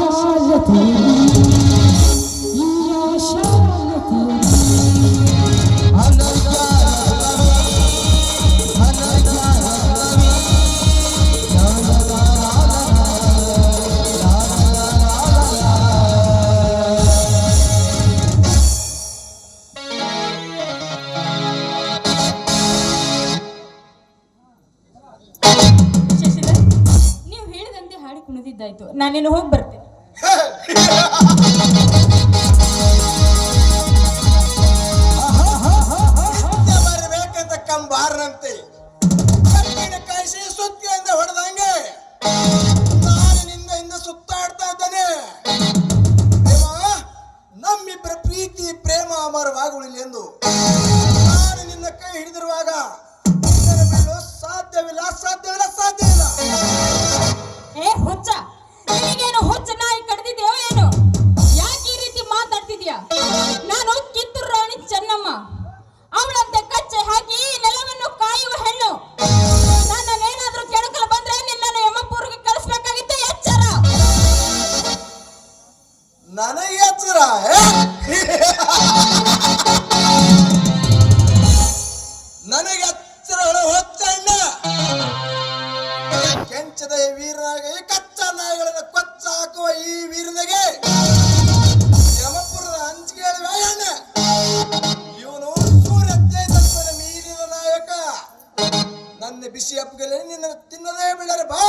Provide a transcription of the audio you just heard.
ಆಶಾಲತೆ ಈ ಆಶಾಲತೆ ಕುಣಿದಿದ್ದಾಯ್ತು, ನಾನೇನು ಹೋಗಿ ಬರ್ತೇನೆ. ಬರಬೇಕಂತ ಕಂಬಾರನಂತೆ ಕಾಯಿಸಿ ಸುತ್ತಿ ಅಂತ ಹೊಡೆದಂಗೆ ನಾನು ನಿಂದ ಸುತ್ತಾಡ್ತಾ ಇದ್ದಾನೆ. ನಮ್ಮಿಬ್ಬರ ಪ್ರೀತಿ ಪ್ರೇಮ ಅಮರವಾಗುಳಿಲ್ಲ ಎಂದು ನಾನು ನಿನ್ನ ಕೈ ಹಿಡಿದಿರುವಾಗ ಬಿಡಲು ಸಾಧ್ಯವಿಲ್ಲ ಸಾಧ್ಯವಿಲ್ಲ ಸಾಧ್ಯವಿಲ್ಲ. ಏ ಹುಚ್ಚ, ನಿನಗೇನು ಹುಚ್ಚ ನಾಯಿ ಕಡ್ದಿದ್ಯೋ ಏನು? ಯಾಕೆ ಈ ರೀತಿ ಮಾತಾಡ್ತಿದ್ಯಾ? ನಾನು ಕಿತ್ತೂರು ರಾಣಿ ಚೆನ್ನಮ್ಮ, ಅವಳಂತೆ ಕಚ್ಚೆ ಹಾಕಿ ನೆಲವನ್ನು ಕಾಯುವ ಹೆಣ್ಣು. ನನ್ನೇನಾದ್ರೂ ಕೆಣಕಲು ಬಂದ್ರೆ ನಿನ್ನನ್ನು ಯಮಪುರಿಗೆ ಕಳಿಸ್ಬೇಕಾಗಿತ್ತು. ಎಚ್ಚರ, ನನಗೆ ಎಚ್ಚರ. ನನಗೆ ಎಚ್ಚರ ಹೊಚ್ಚಣ್ಣ ಕೆಂಚದ ವೀರನಾಗೆ ಕಚ್ಚಾ ನಾಯಿಗಳನ್ನು ಕೊಚ್ಚ ಹಾಕುವ ಈ ವೀರನಿಗೆ ಯಮಪುರದ ಹಂಚಿಕೆ ವ್ಯಾಯಣ್ಣ. ಇವನು ಸೂರ್ಯ ತೇಜಸ್ಸನ್ನು ಮೀರಿದ ನಾಯಕ. ನನ್ನ ಬಿಸಿ ಅಪ್ಪಗಲೇ ನಿನ್ನ ತಿನ್ನದೇ ಬಿಡರೆ ಬಾ.